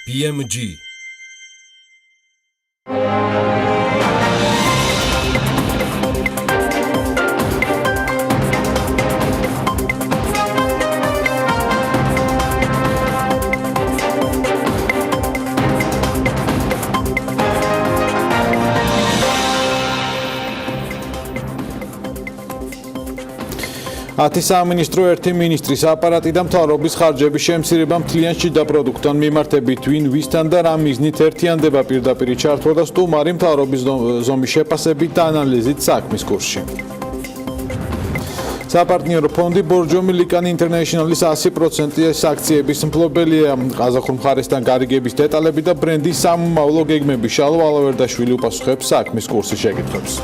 BMG ათი სამინისტრო ერთი მინისტრის აპარატი და მთავრობის ხარჯების შემცირება მთლიან შიდა პროდუქტთან მიმართებით ვინ ვისთან და რა მიზნით ერთიანდება პირდაპირ ჩართვა და სტუმარი მთავრობის ზომის შეფასებით და ანალიზით საქმის კურსში. საპარტნიორო ფონდი ბორჯომი ლიკანი ინტერნეშნალის 100% აქციების მფლობელია. ყაზახურ მხარესთან გარიგების დეტალები და ბრენდის სამომავლო გეგმები შალო ალავერდაშვილი უპასუხებს საქმის კურსის შეკითხვებს.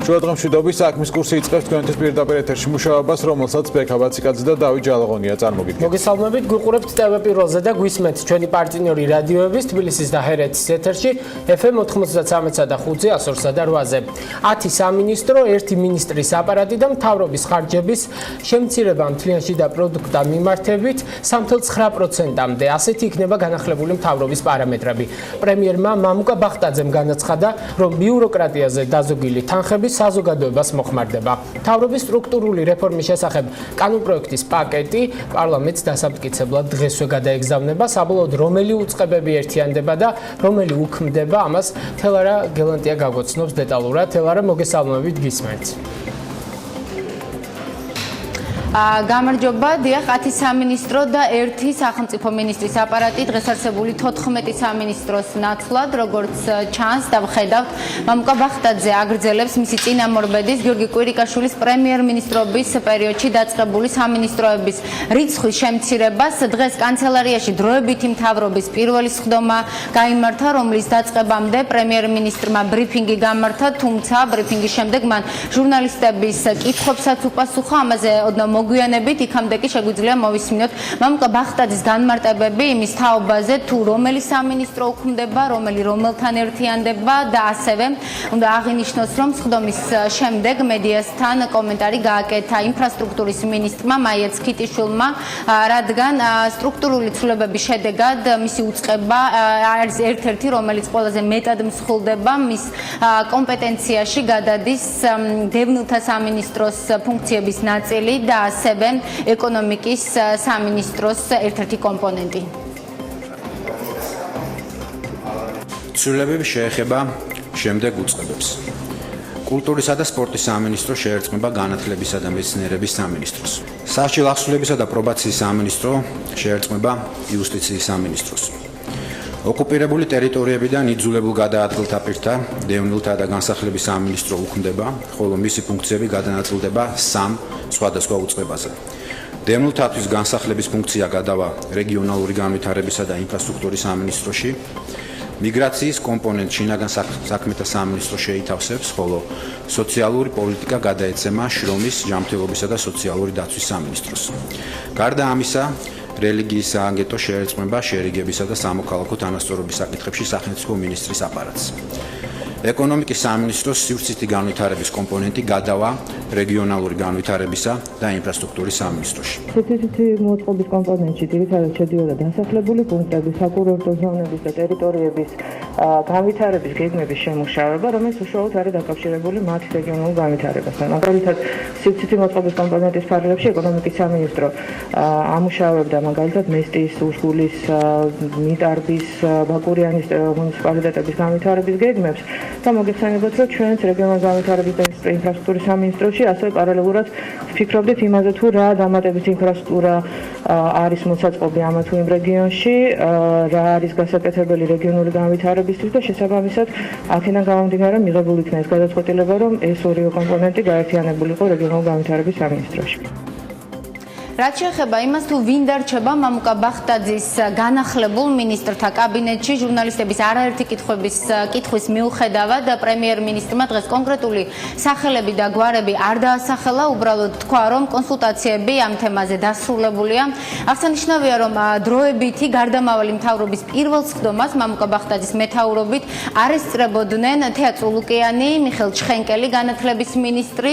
შუადღემშვიდობის საქმის კურსი იწყებს თქვენთვის პირდაპირ ეთერში მუშაობას, რომელსაც ბექა ბაციკაძე და დავით ჯალაღონია წარმოგიდგენთ. მოგესალმებით, გვიყურებთ TV პირველზე და გვისმენთ ჩვენი პარტნიორი რადიოების თბილისის და ჰერეთის ეთერში FM 93-სა და 5-ზე, 102-სა და 8-ზე. 10 სამინისტრო, ერთი მინისტრის აპარატი და მთავრობის ხარჯების შემცირება მთლიან შიდა პროდუქტთან მიმართებით 3.9%-მდე. ასეთი იქნება განახლებული მთავრობის პარამეტრები. პრემიერმა მამუკა ბახტაძემ განაცხადა, რომ ბიუროკრატიაზე დაზოგილი თანხების საზოგადოებას მოხმარდება. მთავრობის სტრუქტურული რეფორმის შესახებ კანონპროექტის პაკეტი პარლამენტს დასამტკიცებლად დღესვე გადაეგზავნება. საბოლოოდ რომელი უწყებები ერთიანდება და რომელი უქმდება, ამას თელარა გელანტია გაგვაცნობს დეტალურად. თელარა, მოგესალმებით, გისმენთ. გამარჯობა, დიახ, 10 სამინისტრო და ერთი სახელმწიფო მინისტრის აპარატი დღეს არსებული 14 სამინისტროს ნაცვლად, როგორც ჩანს და ვხედავთ, მამუკა ბახტაძე აგრძელებს მისი წინამორბედის გიორგი კვირიკაშვილის პრემიერ-მინისტრობის პერიოდში დაწყებული სამინისტროების რიცხვის შემცირებას. დღეს კანცელარიაში დროებითი მთავრობის პირველი სხდომა გაიმართა, რომლის დაწყებამდე პრემიერ-მინისტრმა ბრიფინგი გამართა, თუმცა ბრიფინგის შემდეგ მან ჟურნალისტების კითხვებსაც უპასუხა. ამაზე ოდნავ მოგვიანებით იქამდე კი შეგვიძლია მოვისმინოთ მამუკა ბახტაძის განმარტებები იმის თაობაზე, თუ რომელი სამინისტრო უქმდება, რომელი რომელთან ერთიანდება და ასევე უნდა აღინიშნოს, რომ სხდომის შემდეგ მედიასთან კომენტარი გააკეთა ინფრასტრუქტურის მინისტრმა მაია ცქიტიშვილმა, რადგან სტრუქტურული ცვლილებების შედეგად მისი უწყება არის ერთ-ერთი, რომელიც ყველაზე მეტად მსხვილდება, მის კომპეტენციაში გადადის დევნილთა სამინისტროს ფუნქციების ნაწილი და ასევე ეკონომიკის სამინისტროს ერთ-ერთი კომპონენტი. ცვლილებები შეეხება შემდეგ უწყებებს. კულტურისა და სპორტის სამინისტრო შეერწყმება განათლებისა და მეცნიერების სამინისტროს. სასჯელ ახსნილებისა და პრობაციის სამინისტრო შეერწყმება იუსტიციის სამინისტროს. ოკუპირებული ტერიტორიებიდან იძულებულ გადაადგილთა პირთა დევნილთა და განსახლების სამინისტრო უქმდება, ხოლო მისი ფუნქციები გადანაწილდება 3 სხვადასხვა უწყებაზე. დევნილთათვის განსახლების ფუნქცია გადავა რეგიონალური განვითარებისა და ინფრასტრუქტურის სამინისტროში. მიგრაციის კომპონენტ შინაგან საქმეთა სამინისტრო შეითავსებს, ხოლო სოციალური პოლიტიკა გადაეცემა შრომის, ჯანმრთელობისა და სოციალური დაცვის სამინისტროს. გარდა ამისა, რელიგიის სააგენტო შეერწყმება შერიგებისა და სამოქალაქო თანასწორობის საკითხებში სახელმწიფო მინისტრის აპარატს. ეკონომიკის სამინისტროს სივრცითი განვითარების კომპონენტი გადავა რეგიონალური განვითარებისა და ინფრასტრუქტურის სამინისტროში. სივრცითი მოწყობის კომპონენტში ძირითადად შედიოდა დასახლებული პუნქტების, საკურორტო ზონების და ტერიტორიების განვითარების გეგმების შემუშავება, რომელიც უშუალოდ არის დაკავშირებული მათ რეგიონულ განვითარებასთან. მაგალითად, სივრცითი მოწყობის კომპონენტის ფარგლებში ეკონომიკის სამინისტრო ამუშავებდა მაგალითად მესტიის, უშგულის, მიტარბის, ბაკურიანის მუნიციპალიტეტების განვითარების გეგმებს და მოგეხსენებათ, რომ ჩვენც რეგიონულ განვითარების და ინფრასტრუქტურის სამინისტროში ასევე პარალელურად ვფიქრობდით იმაზე, თუ რა დამატების ინფრასტრუქტურა არის მოსაწყობი ამა თუ იმ რეგიონში, რა არის გასაკეთებელი რეგიონული განვითარებისთვის და შესაბამისად აქედან გამომდინარე მიღებული იქნა ეს გადაწყვეტილება, რომ ეს ორივე კომპონენტი გაერთიანებულიყო რეგიონულ განვითარების სამინისტროში. რაც შეეხება იმას, თუ ვინ დარჩება მამუკა ბახტაძის განახლებულ მინისტრთა კაბინეტში, ჟურნალისტების არაერთი კითხვის მიუხედავად პრემიერ-მინისტრმა დღეს კონკრეტული სახელები და გვარები არ დაასახელა, უბრალოდ თქვა, რომ კონსულტაციები ამ თემაზე დასრულებულია. აღსანიშნავია, რომ დროებითი გარდამავალი მთავრობის პირველ სხდომას მამუკა ბახტაძის მეთაურობით არ ესწრებოდნენ თეა წულუკიანი, მიხეილ ჩხენკელი, განათლების მინისტრი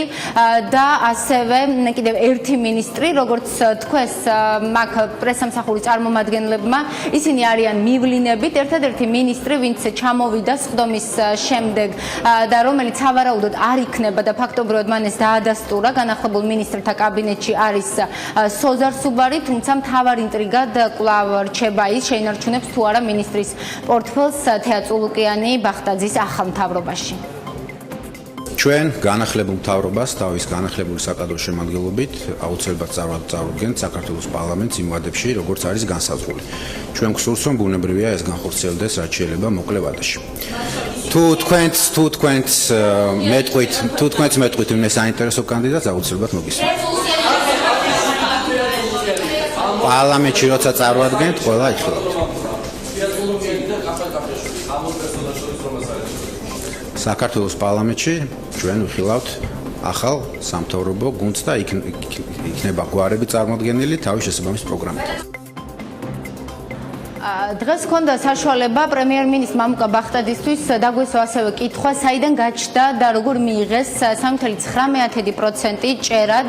და ასევე კიდევ ერთი მინისტრი, როგორც თქვეს მაგ პრესამსახურის წარმომადგენლებმა, ისინი არიან მივლინებით, ერთადერთი მინისტრი, ვინც ჩამოვიდა სხდომის შემდეგ და რომელიც სავარაუდოდ არ იქნება და ფაქტობრივად მან ეს დაადასტურა განახლებულ მინისტრთა კაბინეტში არის სოზარ სუბარი, თუმცა მთავარ ინტრიგად კვლავ რჩება ის, შეინარჩუნებს თუ არა მინისტრის პორტფელს თეა წულუკიანი ბახტაძის ახალ მთავრობაში. ჩვენ განახლებულ მთავრობას თავის განახლებული საკადრო შემადგენლობით აუცილებლად წარუდგენთ საქართველოს პარლამენტს იმ ვადებში, როგორც არის განსაზღვრული. ჩვენ გსურს, რომ ბუნებრივია ეს განხორციელდეს, რაც შეიძლება მოკლე ვადაში. თუ თქვენც მეტყვით იმ საინტერესო კანდიდატს აუცილებლად მოგისურვებთ. პარლამენტში როცა წარუდგენთ, ყველა იხილავთ. საქართველოს პარლამენტში ჩვენ ვიხილავთ ახალ სამთავრობო გუნდს და იქნება გვარები წარმოდგენილი თავის შესაბამის პროგრამით. დღეს ჰქონდა საშუალება პრემიერ-მინისტრ მამუკა ბახტაძისთვის დაგვესვა ასევე კითხვა, საიდან გაჩნდა და როგორ მიიღეს 3.9% ჭერად,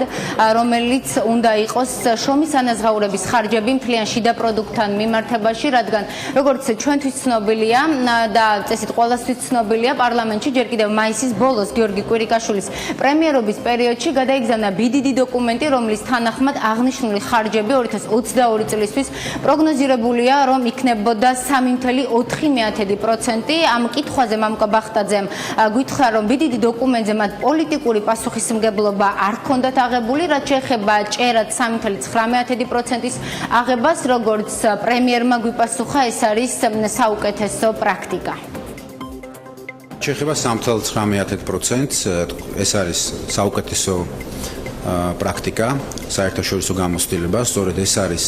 რომელიც უნდა იყოს შრომის ანაზღაურების ხარჯები მთლიან შიდა პროდუქტთან მიმართებაში, რადგან როგორც ჩვენთვის ცნობილია და წესით ყველასთვის ცნობილია, პარლამენტში ჯერ კიდევ მაისის ბოლოს გიორგი კვირიკაშვილის პრემიერობის პერიოდში გადაიგზავნა ბიდიდი დოკუმენტი, რომლის თანახმად აღნიშნული ხარჯები 2022 წლისთვის პროგნოზირებულია, რომ იქნებოდა 3.4%. ამ კითხვაზე მამუკა ბახტაძემ გითხრა, რომ ბიდიდი დოკუმენტზე მათ პოლიტიკური პასუხისმგებლობა არ ჰქონდათ აღებული, რაც შეეხება ჭერად 3.9%-ის აღებას, როგორც პრემიერმა გვიპასუხა, ეს არის საუკეთესო პრაქტიკა. შეეხება 3.9%-ს, ეს არის საუკეთესო პრაქტიკა, საერთაშორისო გამოცდილება, სწორედ ეს არის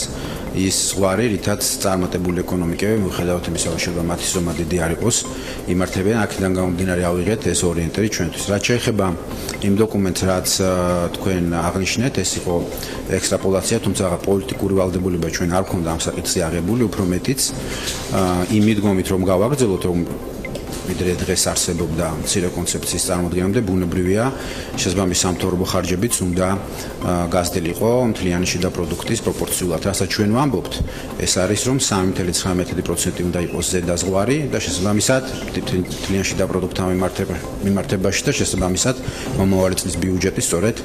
ის ზღვარი, რითაც წარმატებული ეკონომიკები, მიუხედავად იმისა, რომ შეიძლება მათი ზომა დიდი არ იყოს, იმართებიან, აქედან გამომდინარე ავიღეთ ეს ორიენტერი ჩვენთვის. რაც შეეხება იმ დოკუმენტს, რაც თქვენ აღნიშნეთ, ეს იყო ექსტრაპოლაცია, თუმცა პოლიტიკური ვალდებულება ჩვენ არ გვქონდა ამ საკითხზე აღებული, უფრო მეტიც იმ მიდგომით, რომ გავაგრძელოთ, რომ ვიდრე დღეს არსებობდა მცირე კონცეფციის წარმოდგენამდე, ბუნებრივია შესაბამის სამთავრობო ხარჯებიც უნდა გაზრდილიყო მთლიანი შიდა პროდუქტის პროპორციულად. რასაც ჩვენ ვამბობთ, ეს არის, რომ 3.9% უნდა იყოს ზედაზღვარი და შესაბამისად მთლიანი შიდა პროდუქტთან მიმართებაში და შესაბამისად მომავალი წლის ბიუჯეტი სწორედ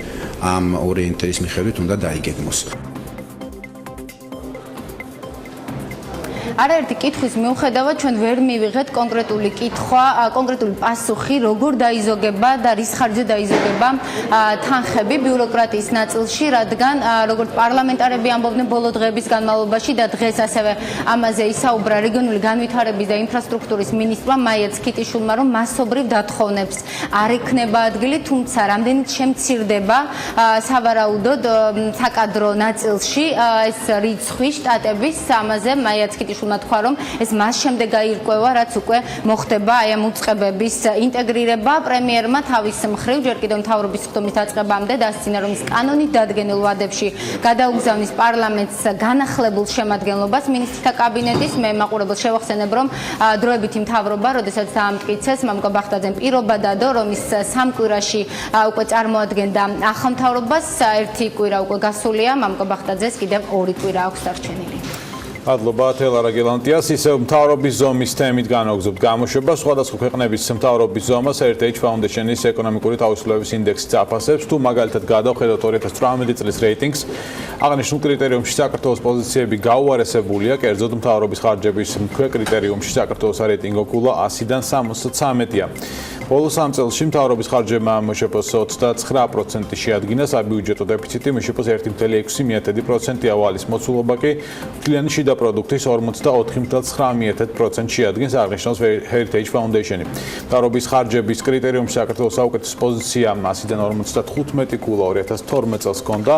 ამ ორიენტერის მიხედვით უნდა დაიგეგმოს. არაერთი კითხვის მიუხედავად ჩვენ ვერ მივიღეთ კონკრეტული კითხვა, კონკრეტული პასუხი, როგორ დაიზოგება და რის ხარჯზე დაიზოგება თანხები ბიუროკრატიის ნაწილში, რადგან როგორც პარლამენტარები ამბობდნენ ბოლო დღეების განმავლობაში და დღეს ასევე ამაზე ისაუბრა რეგიონული განვითარების და ინფრასტრუქტურის მინისტრმა მაია ცქიტიშვილმა, რომ მასობრივ დათხოვნებს არ ექნება ადგილი, თუმცა რამდენიც შემცირდება სავარაუდოდ საკადრო ნაწილში ეს რიცხვი შტატების, ამაზე მაია ცქიტიშვილმა თქვა, რომ ეს მას შემდეგ გაირკვევა, რაც უკვე მოხდება აი ამ უწყებების ინტეგრირება. პრემიერმა თავის მხრივ ჯერ კიდევ მთავრობის სხდომის დაწყებამდე დასცინა, რომ ის კანონით დადგენილ ვადებში გადაუგზავნის პარლამენტს განახლებულ შემადგენლობას მინისტრთა კაბინეტის. მე მაყურებელს შევახსენებ, რომ დროებითი მთავრობა, როდესაც დაამტკიცეს მამუკა ბახტაძემ პირობა დადო, რომ ის 3 კვირაში უკვე წარმოადგენდა ახალ მთავრობას, 1 კვირა უკვე გასულია, მამუკა ბახტაძეს კიდევ 2 კვირა აქვს დარჩენილი. მადლობა თელარა გელანტიას. ისევ მთავრობის ზომის თემით განვაგრძობთ გამოშვებას. სხვადასხვა ქვეყნების მთავრობის ზომას ერთ-ერთი ფაუნდეიშნის ეკონომიკური თავისუფლების ინდექსიც აფასებს. თუ მაგალითად გადავხედოთ 2018 წლის რეიტინგს, აღნიშნულ კრიტერიუმში საქართველოს პოზიციები გაუარესებულია, კერძოდ მთავრობის ხარჯების მქვე კრიტერიუმში საქართველოს რეიტინგი კულა 100-დან 73-ია. ბოლო 3 წელში მთავრობის ხარჯებმა მშპ-ს 29% შეადგინა, საბიუჯეტო დეფიციტი მშპ-ს 1.6%-ია, ვალის მოცულობა კი მთლიანი შიდა პროდუქტის 44.9% შეადგენს, აღნიშნავს Heritage Foundation-ი. მთავრობის ხარჯების კრიტერიუმში საქართველოს საუკეთესო პოზიცია 100-დან 55 კულა 2012 წელს ჰქონდა.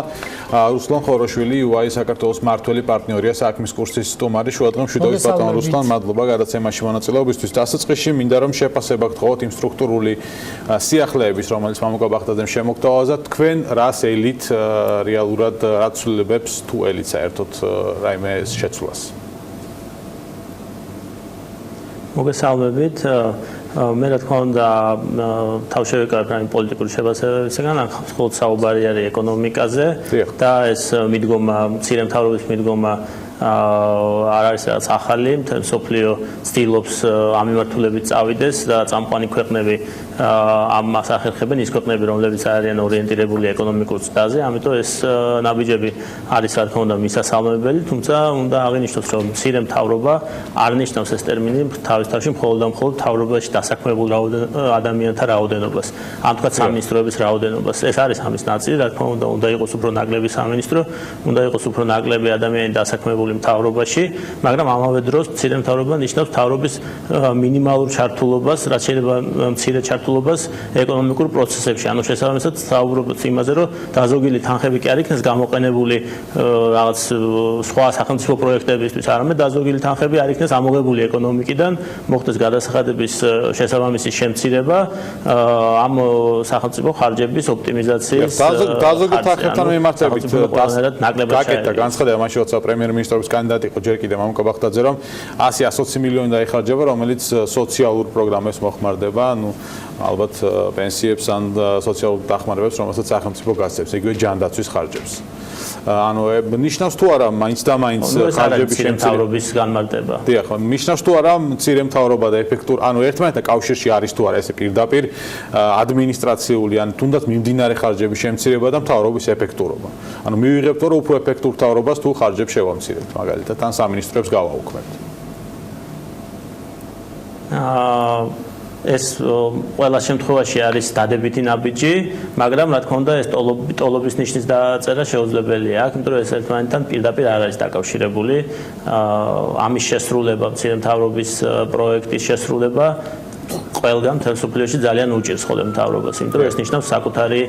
რუსლან ხოროშვილი, UI საქართველოს მართველი პარტნიორია საქმის კურსის სტუმარი. შუადღემ მშვიდობით ბატონ რუსლან, მადლობა გადაცემაში მონაწილეობისთვის. დასაწყისში მინდა რომ შეფასება გთხოვოთ იმ სტრუქტურული სიახლეების, რომელიც მამუკა ბახტაძემ შემოგთავაზა. თქვენ რას ელით რეალურად რაც ცვლილებებს თუ ელით საერთოდ რაიმე შეცვლას? მოგესალმებით. მე რა თქმა უნდა თავშევიკავებ რაიმე პოლიტიკური შეფასებებისგან, მხოლოდ საუბარი არის ეკონომიკაზე და ეს მიდგომა, მცირე მთავრობის მიდგომა არ არის რაღაც ახალი, მთელი მსოფლიო ცდილობს ამ მიმართულებით წავიდეს და წამყვანი ქვეყნები ამას ახერხებენ, ის ქვეყნები, რომლებიც არიან ორიენტირებული ეკონომიკურ ცდაზე, ამიტომ ეს ნაბიჯები არის რა თქმა უნდა მისასალმებელი, თუმცა უნდა აღინიშნოს, რომ მცირე მთავრობა არ ნიშნავს ეს ტერმინი თავის თავში მხოლოდ და მხოლოდ მთავრობაში დასაქმებულ ადამიანთა რაოდენობას, ან თქვა სამინისტროების რაოდენობას. ეს არის ამის ნაწილი, რა თქმა უნდა იყოს უფრო ნაკლები სამინისტრო, უნდა იყოს უფრო ნაკლები ადამიანი დასაქმებული მთავრობაში, მაგრამ ამავე დროს მცირე მთავრობა ნიშნავს მთავრობის მინიმალურ ჩართულობას, რაც შეიძლება მცირე ჩართულობას ეკონომიკურ პროცესებში. ანუ შესაბამისად საუბრობთ იმაზე, რომ დაზოგილი თანხები კი არ იქნეს გამოყენებული რაღაც სხვა სახელმწიფო პროექტებისთვის, არამედ დაზოგილი თანხები არ იქნეს ამოღებული ეკონომიკიდან, მოხდეს გადასახადების შესაბამისი შემცირება ამ სახელმწიფო ხარჯების ოპტიმიზაციის. დაზოგი თანხებთან მიმართებით გაკეთდა განცხადება მაშინ როცა პრემიერ-მინისტრობის კანდიდატი იყო ჯერ კიდევ მამუკა ბახტაძე, რომ 100-120 მილიონი დაიხარჯება, რომელიც სოციალურ პროგრამებს მოხმარდება, ანუ ალბათ პენსიებს ან სოციალურ დახმარებებს, რომელსაც სახელმწიფო გასცემს, იგივე ჯანდაცვის ხარჯებს. ანუ ნიშნავს თუ არა მაინც და მაინც ხარჯების შემცირების განმარტება. დიახ, ნიშნავს თუ არა მცირე მთავრობა და ეფექტური, ანუ ერთმანეთთან კავშირში არის თუ არა ესე პირდაპირ ადმინისტრაციული ან თუნდაც მიმდინარე ხარჯების შემცირება და მთავრობის ეფექტურობა. ანუ მივიღებთ რომ უფრო ეფექტურ მთავრობას თუ ხარჯებს შევამცირებთ, მაგალითად, ან სამინისტროებს გავაუქმებთ. ეს ყველა შემთხვევაში არის დადებითი ნაბიჯი, მაგრამ რა თქმა უნდა ეს ტოლობის ნიშნის დაწერა შეუძლებელია აქ, იმიტომ რომ ეს ერთმანეთთან პირდაპირ არ არის დაკავშირებული. ამის შესრულება, მცირე მთავრობის პროექტის შესრულება ყველგან მთელ მსოფლიოში ძალიან უჭირს ხოლმე მთავრობას, იმიტომ რომ ეს ნიშნავს საკუთარი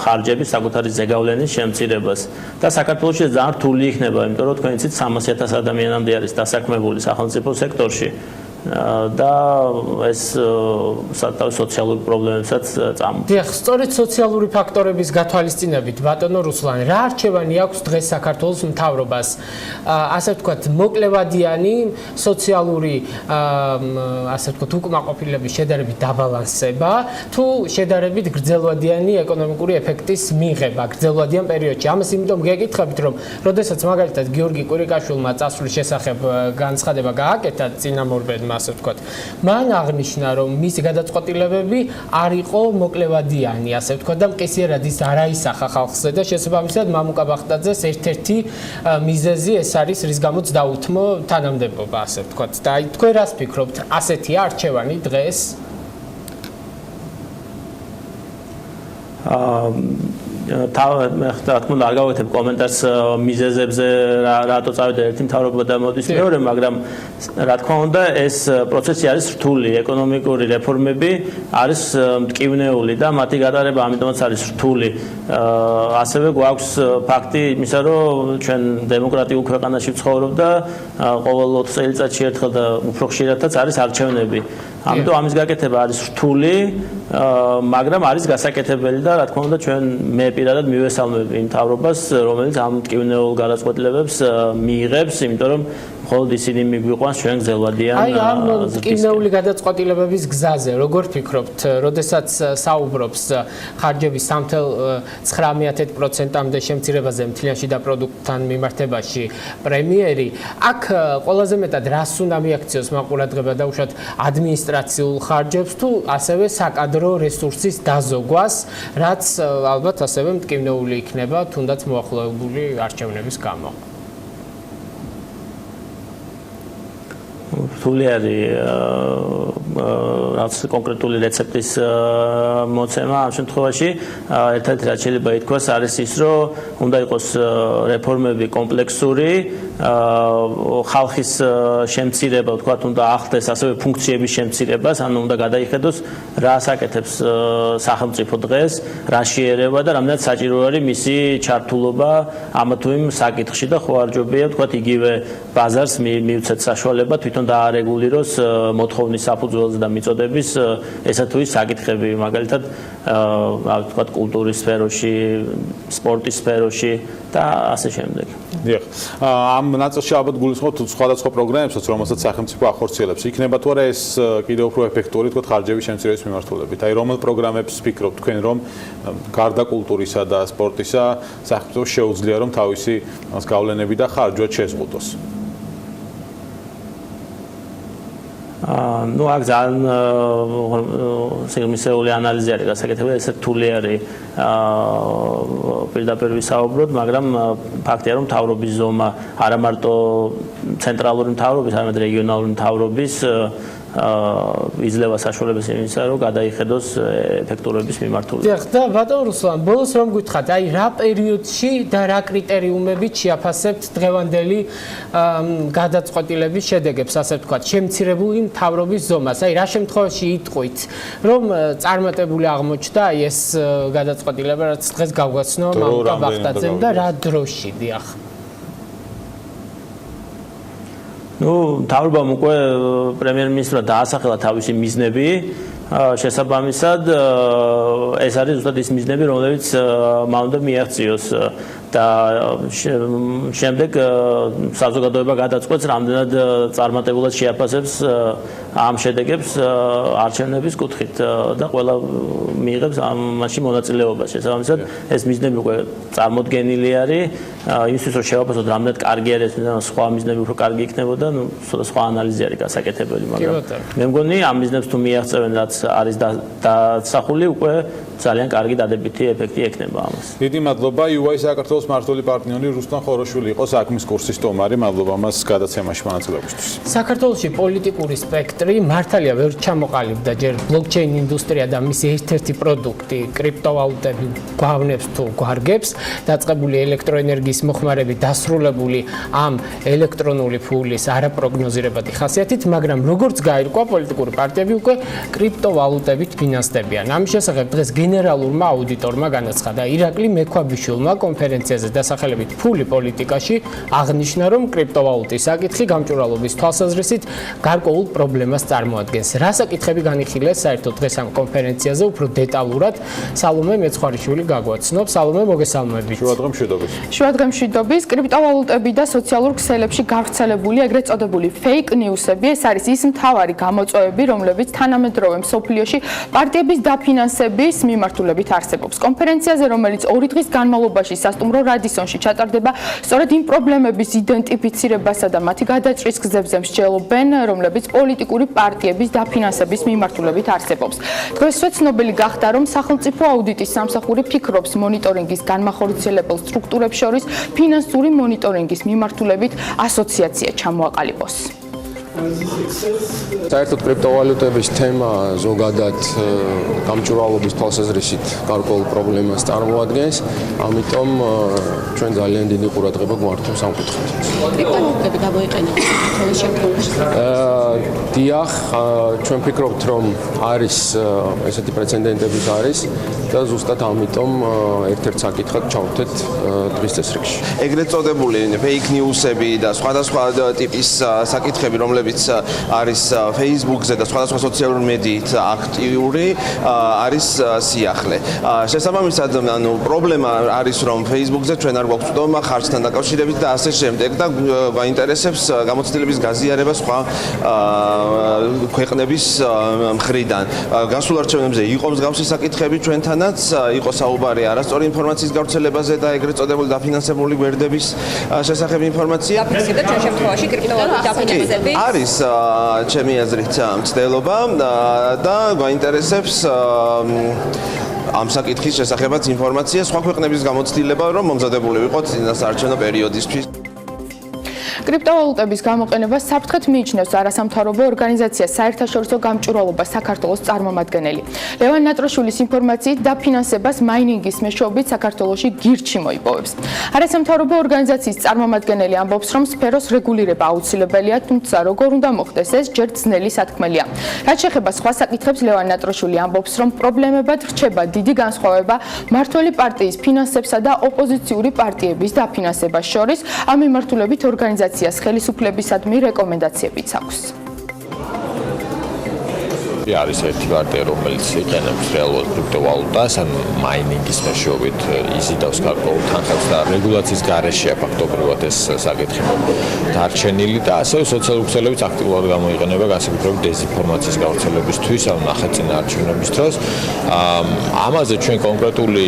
ხარჯების, საკუთარი ზეგავლენის შემცირებას. და საქართველოში ძალიან რთული იქნება, იმიტომ რომ თქვენ იცით 300,000 ადამიანამდე არის დასაქმებული სახელმწიფო სექტორში. და ეს სოციალური პრობლემებსაც წამოწევს. დიახ, სწორედ სოციალური ფაქტორების გათვალისწინებით, ბატონო რუსლანი, რა არჩევანი აქვს დღეს საქართველოს მთავრობას? ასე ვთქვათ, მოკლევადიანი სოციალური ასე ვთქვათ, უკმაყოფილების შედარებით დაბალანსება, თუ შედარებით გრძელვადიანი ეკონომიკური ეფექტის მიღება გრძელვადიან პერიოდში? ამას იმიტომ გეკითხებით, რომ როდესაც მაგალითად გიორგი კვირიკაშვილმა წასვლის შესახებ განცხადება გააკეთა წინამორბედმა, ასე ვთქვათ, მან აღნიშნა, რომ მისი გადაწყვეტილებები არ იყო მოკლევადიანი, ასე ვთქვათ, და მყისიერად ის არ აისახა ხალხზე და შესაბამისად მამუკა ბახტაძეს ერთ-ერთი მიზეზი ეს არის, რის გამოც დაუთმო თანამდებობა, ასე ვთქვათ. და თქვენ რას ფიქრობთ, ასეთია არჩევანი დღეს? რა თქმა უნდა არ გავაკეთებ კომენტარს მიზეზებზე რატო წავიდა ერთი მთავრობა და მოდის მეორე, მაგრამ რა თქმა უნდა ეს პროცესი არის რთული, ეკონომიკური რეფორმები არის მტკივნეული და მათი გატარება ამიტომაც არის რთული. ასევე გვაქვს ფაქტი იმისა, რომ ჩვენ დემოკრატიულ ქვეყანაში ვცხოვრობ და ყოველ 20 წელიწადში ერთხელ და უფრო ხშირადაც არის არჩევნები. ამიტომ ამის გაკეთება არის რთული, მაგრამ არის გასაკეთებელი და რა თქმა უნდა ჩვენ მე პირადად მივესალმებ იმ მთავრობას, რომელიც ამ მტკივნეულ გადაწყვეტილებებს მიიღებს, იმიტომ რომ მხოლოდ ისინი მიგვიყვანს ჩვენ გრძელვადიან აი ამ მტკივნეული გადაწყვეტილებების გზაზე, როგორ ფიქრობთ, როდესაც საუბრობს ხარჯების 3.9%-მდე შემცირებაზე მთლიან შიდა პროდუქტთან მიმართებაში პრემიერი, აქ ყველაზე მეტად რას უნდა მიაქციოს მაყურადღება და უშუალოდ ადმინისტრაციულ ხარჯებს თუ ასევე საკადრო რესურსის დაზოგვას, რაც ალბათ ასევე მტკივნეული იქნება თუნდაც მოახლოებული არჩევნების გამო. რთული არის რაც კონკრეტული რეცეპტის მოცემა ამ შემთხვევაში. ერთ-ერთი რაც შეიძლება ითქვას არის ის, რომ უნდა იყოს რეფორმები კომპლექსური, ხალხის შემცირება, ვთქვათ, უნდა ახლდეს ასევე ფუნქციების შემცირებას, ანუ უნდა გადაიხედოს რა ასაკეთებს სახელმწიფო დღეს, რა შეერევა და რამდენად საჭირო არის მისი ჩართულობა ამა თუ იმ საკითხში და ხო არ ჯობია, ვთქვათ, იგივე ბაზარს მივცეთ საშუალება თვითონ დაარეკო დაარეგულიროს მოთხოვნის საფუძველზე და მიწოდების ესა თუ ის საკითხები, მაგალითად, ვთქვათ, კულტურის სფეროში, სპორტის სფეროში და ასე შემდეგ. დიახ. ამ ნაწილში ალბათ გულისხმობთ სხვადასხვა პროგრამებსაც, რომელსაც სახელმწიფო ახორციელებს. იქნება თუ არა ეს კიდევ უფრო ეფექტური, თქო, ხარჯების შემცირების მიმართულებით. აი, რომელ პროგრამებს ფიქრობთ თქვენ, რომ გარდა კულტურისა და სპორტისა, სახელმწიფო შეუძლია რომ თავისი გავლენები და ხარჯვა შეზღუდოს? ну აქ ძალიან სიღრმისეული ანალიზი არის გასაკეთებელი, ესე რთული არის პირდაპირ ვისაუბროთ, მაგრამ ფაქტია რომ მთავრობის ზომა არა მარტო ცენტრალური მთავრობის, არამედ რეგიონალური მთავრობის იძლევა საშუალებას იმისა, რომ გადაიხედოს ეფექტურობის მიმართულებით. დიახ, და ბატონ რუსლან, ბოლოს რომ გითხრათ, აი რა პერიოდში და რა კრიტერიუმებით შეაფასებთ დღევანდელი გადაწყვეტილების შედეგებს, ასე ვთქვათ, შემცირებული მთავრობის ზომას. აი რა შემთხვევაში იტყვით, რომ წარმატებული აღმოჩნდა აი ეს გადაწყვეტილება, რაც დღეს გავგაცნო მამუკა ბახტაძემ და რა დროში, დიახ. ну თავრობამ უკვე პრემიერ-მინისტრმა დაასახელა თავისი მიზნები შესაბამისად ეს არის ზუსტად ის მიზნები რომლებიც მან უნდა მიაღწიოს და შემდეგ საზოგადოება გადაწყვეტს რამდენად წარმატებულად შეაფასებს ამ შედეგებს არჩევნების კუთხით და ყველა მიიღებს ამაში მონაწილეობას შესაბამისად ეს მიზნები უკვე წარმოდგენილი არის იმისთვის რომ შევაფასოთ რამდენად კარგი არის სხვა მიზნები უფრო კარგი იქნებოდა ну სხვა ანალიზი არის გასაკეთებელი მაგრამ მე მგონი ამ მიზნებს თუ მიაღწევენ რაც არის დასახული უკვე ძალიან კარგი დადებითი ეფექტი ექნება ამას. დიდი მადლობა UI საქართველოს მმართველი პარტნიორი რუსტან ხოროშვილი იყო საქმის კურსის სტუმარი. მადლობა მას გადაცემაში მონაწილეობისთვის. საქართველოში პოლიტიკური სპექტრი მართალია ვერ ჩამოყალიბდა ჯერ ბლოკჩეინ ინდუსტრია და მისი ერთ-ერთი პროდუქტი კრიპტოვალუტები გვავნებს თუ გვარგებს დაწყებული ელექტროენერგიის მოხმარებით დასრულებული ამ ელექტრონული ფულის არაპროგნოზირებადი ხასიათით, მაგრამ როგორც გაირკვა პოლიტიკური პარტიები უკვე კრიპტოვალუტებით ფინანსდებიან. ამის შესახებ დღეს გენერალურმა აუდიტორმა განაცხადა ირაკლი მექვაბიშვილმა კონფერენციაზე დასახელებით ფული პოლიტიკაში აღნიშნა რომ კრიპტოვალუტის საკითხი გამჭვირვალობის თვალსაზრისით გარკვეულ პრობლემას წარმოადგენს. რა საკითხები განიხილეს საერთოდ დღეს ამ კონფერენციაზე უფრო დეტალურად სალომე მეცხვარიშვილი გაგვაცნობს. სალომე, მოგესალმებით. შუადღემშვიდობის კრიპტოვალუტები და სოციალურ ქსელებში გავრცელებული ეგრეთ წოდებული fake news-ები ეს არის ის მთავარი გამოწვევები რომლებიც თანამედროვე მსოფლიოში პარტიების დაფინანსების მიმართულებით არსებობს. კონფერენციაზე, რომელიც 2 დღის განმავლობაში სასტუმრო რადისონში ჩატარდება, სწორედ იმ პრობლემების იდენტიფიცირებასა და მათი გადაჭრის გზებზე მსჯელობენ, რომლებიც პოლიტიკური პარტიების დაფინანსების მიმართულებით არსებობს. დღესვე ცნობილი გახდა, რომ სახელმწიფო აუდიტის სამსახური ფიქრობს მონიტორინგის განმახორციელებელ სტრუქტურებს შორის ფინანსური მონიტორინგის მიმართულებით ასოციაცია ჩამოაყალიბოს. საერთოდ კრიპტოვალუტების თემა ზოგადად გამჭვირვალობის თვალსაზრისით გარკვეულ პრობლემას წარმოადგენს, ამიტომ ჩვენ ძალიან დიდი ყურადღება გვართვით ამ კუთხით. კრიპტოვალუტები გამოიყენება საქართველოს შემთხვევაში? დიახ, ჩვენ ფიქრობთ, რომ არის ესეთი პრეცედენტებიც არის და ზუსტად ამიტომ ერთ-ერთ საკითხად ჩავთვით დღის წესრიგში. ეგრეთ წოდებული fake news-ები და სხვადასხვა ტიპის საკითხები, რომლებიც არის Facebook-ზე და სხვადასხვა სოციალური მედიით აქტიური, არის სიახლე. შესაბამისად, ანუ პრობლემა არის, რომ Facebook-ზე ჩვენ არ გვაქვს წვდომა ხარჯთან დაკავშირებით და ასე შემდეგ და გვაინტერესებს გამოცდილების გაზიარება სხვა ქვეყნების მხრიდან. გასულ არჩევნებზე იყო მსგავსი საკითხები ჩვენთანაც, იყო საუბარი არასწორი ინფორმაციის გავრცელებაზე და ეგრეთ წოდებული დაფინანსებული გვერდების შესახებ ინფორმაცია. დაფიქსირდა ჩვენ შემთხვევაში კრიპტოვალუტების დაფინანსები. არის ჩემი აზრით მცდელობა და გვაინტერესებს ამ საკითხის შესახებაც ინფორმაცია სხვა ქვეყნების გამოცდილება, რომ მომზადებული ვიყოთ წინასაარჩევნო პერიოდისთვის. კრიპტოვალუტების გამოყენება საფრთხეთ მიიჩნევს არასამთავრობო ორგანიზაცია საერთაშორისო გამჭვირვალობა საქართველოს წარმომადგენელი. ლევან ნატროშვილის ინფორმაციით დაფინანსებას მაინინგის მეშვეობით საქართველოში გირჩი მოიპოვებს. არასამთავრობო ორგანიზაციის წარმომადგენელი ამბობს, რომ სფეროს რეგულირება აუცილებელია, თუმცა როგორ უნდა მოხდეს ეს ჯერ ძნელი სათქმელია. რაც შეეხება სხვა საკითხებს, ლევან ნატროშვილი ამბობს, რომ პრობლემებად რჩება დიდი განსხვავება მმართველი პარტიის ფინანსებსა და ოპოზიციური პარტიების დაფინანსებას შორის. ამ მიმართულებით ორგანიზაციას ხელისუფლებისადმი რეკომენდაციებიც აქვს. არის ერთი პარტია, რომელიც იყენებს რეალურად კრიპტოვალუტას, ან მაინინგის მეშვეობით იზიდავს გარკვეულ თანხებს და რეგულაციის გარეშეა ფაქტობრივად ეს საკითხი დარჩენილი და ასევე სოციალური ქსელებიც აქტიურად გამოიყენება განსაკუთრებით დეзинფორმაციის გავრცელებისთვის, ან ნახეწინა არჩევნების დროს. ამაზე ჩვენ კონკრეტული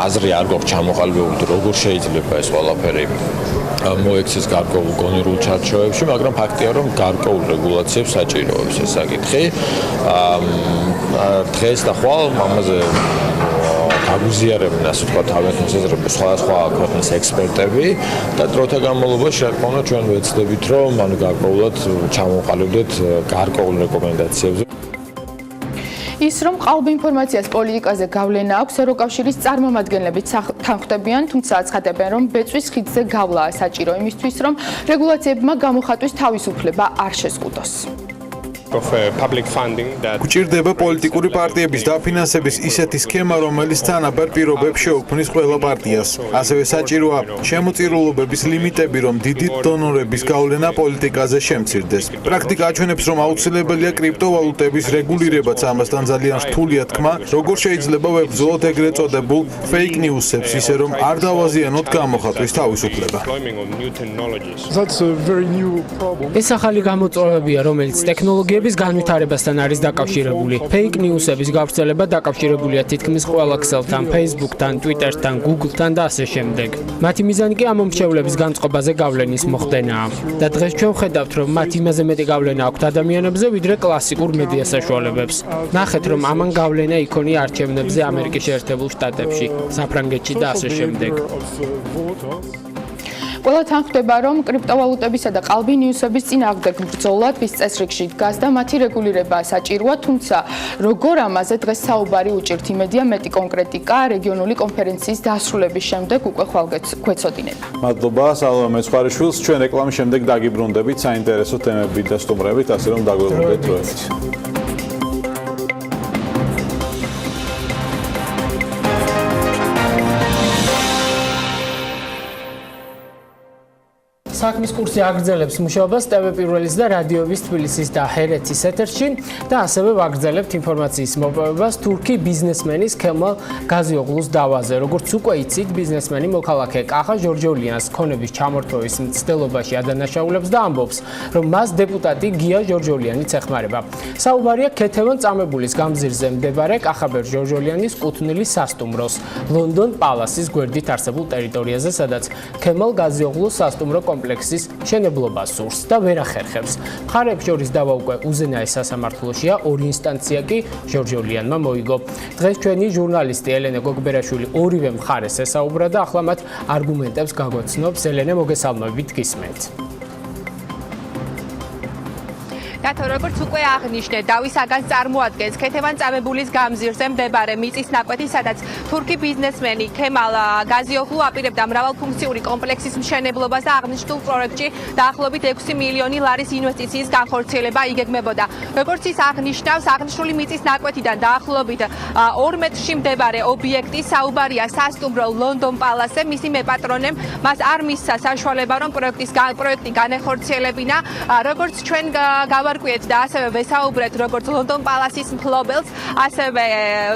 აზრი არ გვაქვს ჩამოყალიბებული, როგორ შეიძლება ეს ყველაფერი მოექცეს გარკვეულ გონივრულ ჩარჩოებში, მაგრამ ფაქტია, რომ გარკვეულ რეგულაციებს საჭიროებს ეს საკითხი. დღეს და ხვალ ამაზე გაგუზიარებენ, ასე ვთქვათ, თავიანთ მოსაზრებებს სხვადასხვა ქვეყნის ექსპერტები და დროთა განმავლობაში რა თქმა უნდა ჩვენ ვეცდებით, რომ გარკვეულად ჩამოყალიბდეთ გარკვეულ რეკომენდაციებზე. ის რომ ყალბ ინფორმაციას პოლიტიკაზე გავლენა აქვს, ევროკავშირის წარმომადგენლებით თანხმდებიან, თუმცა აცხადებენ, რომ ბეწვის ხიდზე გავლაა საჭირო იმისთვის, რომ რეგულაციებმა გამოხატვის თავისუფლება არ შეზღუდოს. გვჭირდება პოლიტიკური პარტიების დაფინანსების ისეთი სქემა, რომელიც თანაბარ პირობებს შეუქმნის ყველა პარტიას. ასევე საჭიროა შემოწირულობების ლიმიტები, რომ დიდი დონორების გავლენა პოლიტიკაზე შემცირდეს. პრაქტიკა აჩვენებს, რომ აუცილებელია კრიპტოვალუტების რეგულირებაც, ამასთან ძალიან რთულია თქმა, როგორ შეიძლება ვებრძოლოთ ეგრეთ წოდებულ fake news-ებს, ისე რომ არ დავაზიანოთ გამოხატვის თავისუფლება. ეს ახალი გამოწვევებია, რომელიც ტექნოლოგიების განვითარებასთან არის დაკავშირებული. Fake news-ების გავრცელება დაკავშირებულია თითქმის ყველა ქსელთან, Facebook-თან, Twitter-თან, Google-თან და ასე შემდეგ. მათი მიზანი კი ამ მომრჩევლების განწყობაზე გავლენის მოხდენაა. და დღეს ჩვენ ვხედავთ, რომ მათ იმაზე მეტი გავლენა აქვთ ადამიანებზე, ვიდრე კლასიკურ მედია საშუალებებს. ნახეთ, რომ ამან გავლენა იქონია არჩევნებზე ამერიკის შეერთებულ შტატებში, საფრანგეთში და ასე შემდეგ. ყველა თანხმდება, რომ კრიპტოვალუტებისა და ყალბი ნიუსების წინააღმდეგ ბრძოლა თვის წესრიგში დგას და მათი რეგულირება საჭიროა, თუმცა როგორ ამაზე დღეს საუბარი უჭირთ იმედია მეტი კონკრეტიკა რეგიონული კონფერენციის დასრულების შემდეგ უკვე ხვალ გვეცოდინება. მადლობა სალომა მეცხვარიშვილს, ჩვენ რეკლამის შემდეგ დაგიბრუნდებით საინტერესო თემებით და სტუმრებით, ასე რომ დაგველოდეთ დროებით. საქმის კურსი აგრძელებს მუშაობას TV პირველის და რადიოების თბილისის და ჰერეთის ეთერში და ასევე ვაგრძელებთ ინფორმაციის მოპოვებას თურქი ბიზნესმენის ქემალ გაზიოღლუს დავაზე. როგორც უკვე იცით, ბიზნესმენი მოქალაქე კახა ჟორჯოლიანს ქონების ჩამორთვევის მცდელობაში ადანაშაულებს და ამბობს, რომ მას დეპუტატი გია ჟორჯოლიანიც ეხმარება. საუბარია ქეთევან წამებულის გამზირზე მდებარე კახაბერ ჟორჯოლიანის კუთვნილი სასტუმროს ლონდონ პალასის გვერდით არსებულ ტერიტორიაზე, სადაც ქემალ გაზიოღლუს სასტუმრო კომპლექსის შენებლობას სურს და ვერ ახერხებს. მხარეებს შორის დავა უკვე უზენაეს სასამართლოშია, ორი ინსტანცია კი ჟორჯოლიანმა მოიგო. დღეს ჩვენი ჟურნალისტი ელენე გოგბერაშვილი ორივე მხარეს ესაუბრა და ახლა მათ არგუმენტებს გაგვაცნობს. ელენე, მოგესალმებით, გისმენთ. როგორც უკვე აღნიშნე, დავისაგანს წარმოადგენს ქეთევან წამებულის გამზირზე მდებარე მიწის ნაკვეთი, სადაც თურქი ბიზნესმენი ქემალ გაზიოღლუ აპირებდა მრავალფუნქციური კომპლექსის მშენებლობას და აღნიშნულ პროექტში დაახლოებით 6 მილიონი ლარის ინვესტიციის განხორციელება იგეგმებოდა. როგორც ის აღნიშნავს, აღნიშნული მიწის ნაკვეთიდან დაახლოებით 2 მეტრში მდებარე ობიექტი საუბარია სასტუმრო ლონდონ პალასზე, მისი მეპატრონემ მას არ მისცა საშუალება, რომ პროექტი განეხორციელებინა. როგორც ჩვენ გავარკვიეთ და ასევე ვესაუბრეთ როგორც ლონდონ პალასის მფლობელს, ასევე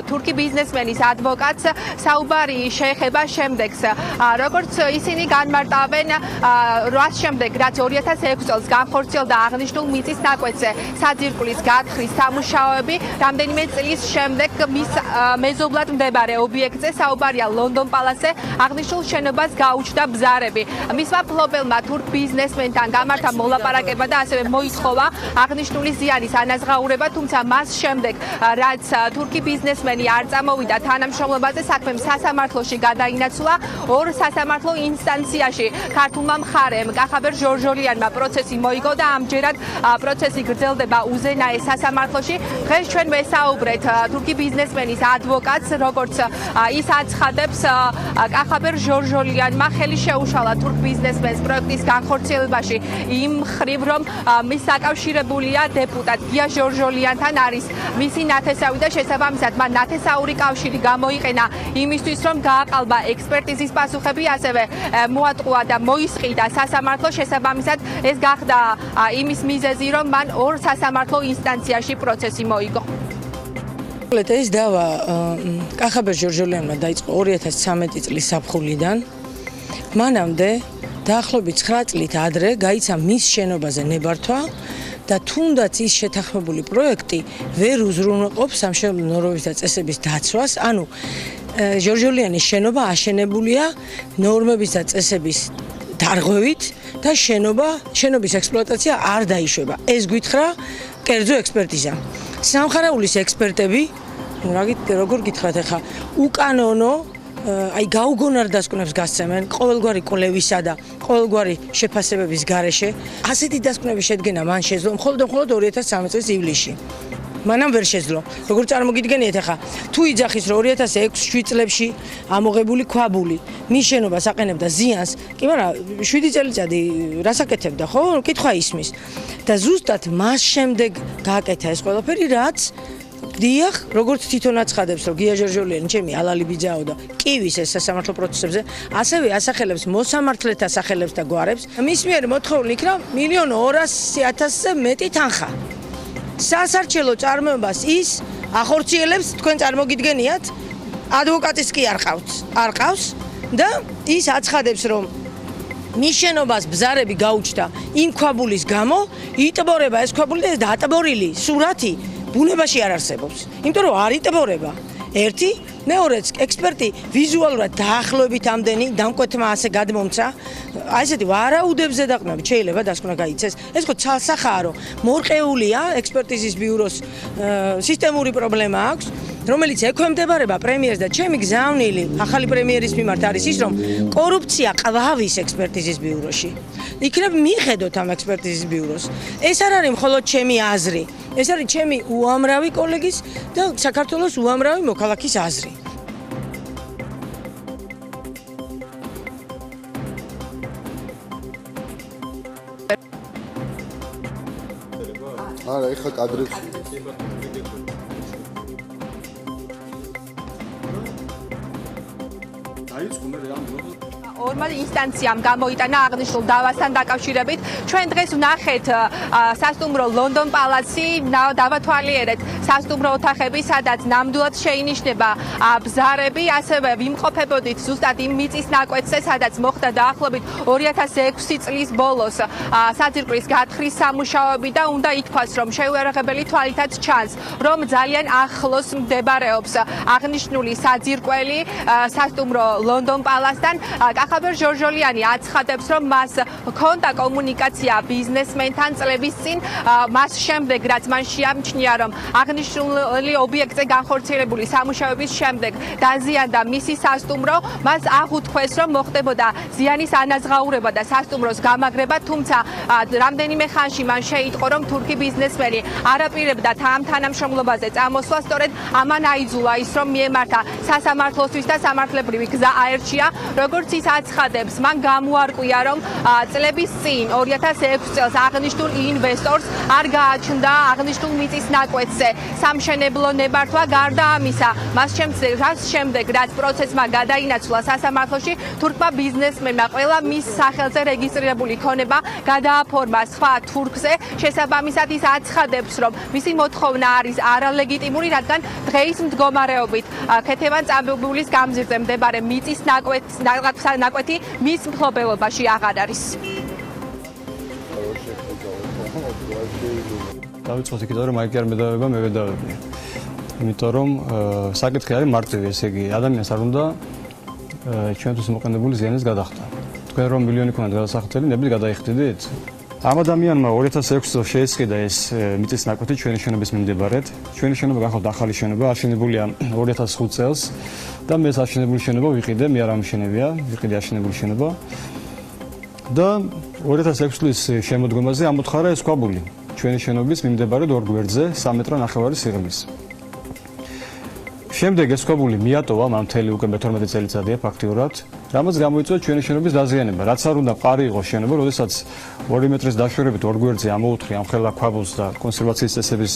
თურქი ბიზნესმენის ადვოკატს, საუბარი შეეხება შემდეგს. როგორც ისინი განმარტავენ, რაც შემდეგ, რაც 2006 წელს განხორციელდა აღნიშნულ მიწის ნაკვეთზე საძირკვლის გათხრის სამუშაოები, რამდენიმე წლის შემდეგ მის მეზობლად მდებარე ობიექტზე, საუბარია ლონდონ პალასზე, აღნიშნულ შენობას გაუჩნდა ბზარები. მისმა მფლობელმა თურქ ბიზნესმენთან გამართა მოლაპარაკება და ასევე მოითხოვა აღნიშნული ზიანის ანაზღაურება, თუმცა მას შემდეგ, რაც თურქი ბიზნესმენი არ წამოვიდა თანამშრომლობაზე, საქმე სასამართლოში გადაინაცვლა. ორ სასამართლო ინსტანციაში ქართულმა მხარემ კახაბერ ჟორჯოლიანმა პროცესი მოიგო და ამჯერად პროცესი გრძელდება უზენაეს სასამართლოში. დღეს ჩვენ ვესაუბრეთ თურქი ბიზნესმენის ადვოკატს, როგორც ის აცხადებს, კახაბერ ჟორჟოლიანმა ხელი შეუშალა თურქ ბიზნესმენს პროექტის განხორციელებაში იმ მხრივ, რომ მის საკავშირებულია დეპუტატ გია ჟორჟოლიანთან არის მისი ნათესავი და შესაბამისად მან ნათესაური კავშირი გამოიყენა იმისთვის, რომ გააყალბა ექსპერტიზის პასუხები, ასევე მოატყუა და მოისყიდა სასამართლო. შესაბამისად ეს გახდა იმის მიზეზი, რომ მან ორ სასამართლო ინსტანციაში პროცესი მოიგო. ეს დავა კახაბერ ჟორჟოლიანმა დაიწყო 2013 წლის ზაფხულიდან. მანამდე დაახლოებით 9 წლით ადრე გაიცა მის შენობაზე ნებართვა და თუნდაც ის შეთანხმებული პროექტი ვერ უზრუნველყოფს სამშენებლო ნორმების და წესების დაცვას, ანუ ჟორჟოლიანის შენობა აშენებულია ნორმების და წესების დარღვევით და შენობის ექსპლუატაცია არ დაიშვება. ეს გითხრა კერძო ექსპერტიზა. სამხარეულის ექსპერტები, როგორ გითხრათ ახლა, უკანონო აი გაუგონარ დასკვნებს გასცემენ ყოველგვარი კვლევისა და ყოველგვარი შეფასებების გარეშე. ასეთი დასკვნების შედგენა მან შეძლო მხოლოდ 2013 წლის ივლისში. მანამ ვერ შეძლო. როგორ წარმოგიდგენიათ ახლა, თუ იძახის რომ 2006-7 წლებში ამოღებული ქვაბული მის შენობას აყენებდა ზიანს, კი მაგრამ 7 წელიწადი რასაკეთებდა, ხო? კითხვა ისმის. და ზუსტად მას შემდეგ გააკეთა ეს ყველაფერი, რაც დიახ, როგორც თვითონ აცხადებს, რომ გია ჟორჟოლიანი ჩემი ალალი ბიძაო და კივის ეს სასამართლო პროცესებზე, ასევე ასახელებს მოსამართლეთა სახელებს და გვარებს. მის მიერ მოთხოვილი იქნა 1.200.000-ზე მეტი თანხა. სასარჩელო წარმოებას ის ახორციელებს, თქვენ წარმოგიდგენიათ, ადვოკატის კი არ ყავს და ის აცხადებს, რომ მის შენობას ბზარები გაუჩნდა იმ ქვაბულის გამო, იტბორება ეს ქვაბული და დატბორილი სურათი ბუნებაში არ არსებობს. იმიტომ რომ არ იტბორება. ერთი, მეორეც ექსპერტი ვიზუალურად დაახლოებით ამდენი დამკვეთმა ასე გადმომცა, აი ესეთი ვარაუდებზე დაყნობით შეიძლება დასკვნა გაიცეს. ეს ხო ცალსახაა, რომ მორყეულია ექსპერტიზის ბიუროს სისტემური პრობლემა აქვს, რომელიც ექვემდებარება პრემიერს და ჩემი გზავნილი ახალი პრემიერის მიმართ არის ის, რომ კორუფცია ყვავის ექსპერტიზის ბიუროში. იქნებ მიხედოთ ამ ექსპერტიზის ბიუროს. ეს არ არის მხოლოდ ჩემი აზრი. ეს არის ჩემი უამრავი კოლეგის და საქართველოს უამრავი მოქალაქის აზრი. არა, ეხა კადრებს დაიწყო მე ამ დროს ორმა ინსტანციამ გამოიტანა აღნიშნულ დავასთან დაკავშირებით. ჩვენ დღეს ვნახეთ სასტუმრო ლონდონ პალაცი, დავათვალიერეთ სასტუმრო ოთახები, სადაც ნამდვილად შეინიშნება ბზარები, ასევე ვიმყოფებოდით ზუსტად იმ მიწის ნაკვეთზე, სადაც მოხდა დაახლოებით 2006 წლის ბოლოს საძირკვლის გათხრის სამუშაოები და უნდა ითქვას, რომ შეუერაღებელი თვალითაც ჩანს, რომ ძალიან ახლოს მდებარეობს აღნიშნული საძირკველი სასტუმრო ლონდონ პალაცთან. კახაბერ ჟორჟოლიანი აცხადებს, რომ მას ჰქონდა კომუნიკაცია ბიზნესმენთან წლების წინ, მას შემდეგ, რაც მან შეამჩნია, რომ აღნიშნული ობიექტზე განხორციელებული სამუშაოების შემდეგ დაზიანდა მისი სასტუმრო, მას აღუთქვეს, რომ მოხდებოდა ზიანის ანაზღაურება და სასტუმროს გამაგრება, თუმცა რამდენიმე ხანში მან შეიტყო, რომ თურქი ბიზნესმენი არაპირებდა ამ თანამშრომლობაზე წამოსვლა, სწორედ ამან აიძულა ის, რომ მიემართა სასამართლოსთვის და სამართლებრივი გზა აერჩია, როგორც ის აცხადებს, მან გამოარკვია, რომ წლების წინ 2006 წელს აღნიშნულ ინვესტორს არ გააჩნდა აღნიშნულ მიწის ნაკვეთზე სამშენებლო ნებართვა. გარდა ამისა, მას შემდეგ, რაც პროცესმა გადაინაცვლა სასამართლოში, თურქმა ბიზნესმენმა ყველა მის სახელზე რეგისტრირებული ქონება გადააფორმა სხვა თურქზე. შესაბამისად ის აცხადებს, რომ მისი მოთხოვნა არის არალეგიტიმური, რადგან დღეის მდგომარეობით ქეთევან-წამებულის გამზირზე მდებარე მიწის ნაკვეთი მის მფლობელობაში აღარ არის. დავიწყოთ იქით, რომ მაიკი არ მედავება, მე ვედავებია. იმიტომ რომ საკითხი არის მარტივი, ესე იგი, ადამიანს არ უნდა ჩვენთვის მოყენებული ზიანის გადახდა. თქვენ რომ მილიონი ქონათ გადასახდელი, ნებით გადაიხდიდით? ამ ადამიანმა 2006 წელს შეესყიდა ეს მიწის ნაკვეთი ჩვენი შენობის მიმდებარედ. ჩვენი შენობა გახავთ ახალი შენობა, აშენებულია 2005 წელს და მე აშენებული შენობა ვიყიდე, მე არ ამშენებია, ვიყიდე აშენებული შენობა. და 2006 წლის შემოდგომაზე ამოთხარა ეს ქვაბული ჩვენი შენობის მიმდებარედ ორ გვერდზე 3.5 მეტრი სიღრმის. შემდეგ ეს ქვაბული მიატოვა, მან მთელი უკვე 12 წელიწადია ფაქტიურად, რამაც გამოიწვია ჩვენი შენობის დაზიანება. რაც არ უნდა მყარი იყოს შენობა, როდესაც 2 მეტრის დაშორებით ორ გვერდზე ამოუთხრი ამ ხელა ქვაბულს და კონსერვაციის წესების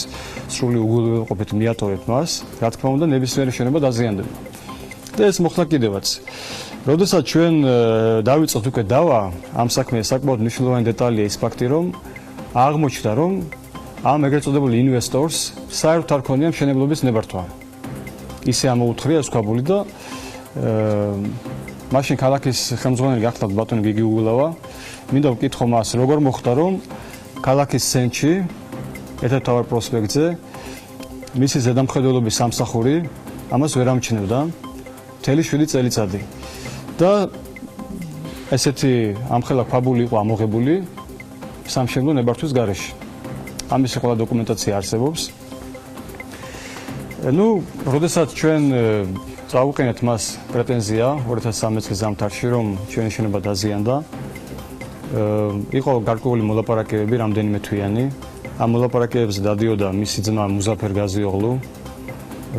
სრული უგულებელყოფით მიატოვეთ მას, რა თქმა უნდა, ნებისმიერი შენობა დაზიანდება. და ეს მოხდა კიდევაც. როდესაც ჩვენ დავიწყოთ უკვე დავა, ამ საქმეს საკმაოდ მნიშვნელოვანი დეტალია ის ფაქტი, რომ აღმოჩნდა, რომ ამ ეგრეთ წოდებულ ინვესტორს საერთოდ არ ქონია მშენებლობის ნებართვა. ისე ამოუთხრია ეს ქვაბული და მაშინ ქალაქის ხელმძღვანელი გახლავთ ბატონი გიგი უგულავა. მინდა ვკითხო მას, როგორ მოხდა, რომ ქალაქის ცენტრში, ერთ-ერთ მთავარ პროსპექტზე, მისი ზედამხედველობის სამსახური ამას ვერ ამჩნევდა მთელი 7 წელიწადი. და ესეთი ამხელა ქვაბული იყო ამოღებული სამშენებლო ნებართვის გარეშე. ამისი ყველა დოკუმენტაცია არსებობს. ну, როდესაც ჩვენ წავუყენეთ მას პრეტენზია 2013 წლის ზამთარში, რომ ჩვენი შენობა დაზიანდა, იყო გარკვეული მოლაპარაკებები რამდენიმე თვიანი. ამ მოლაპარაკებებზე დადიოდა მისი ძმა მუზაფერ გაზიოღლუ,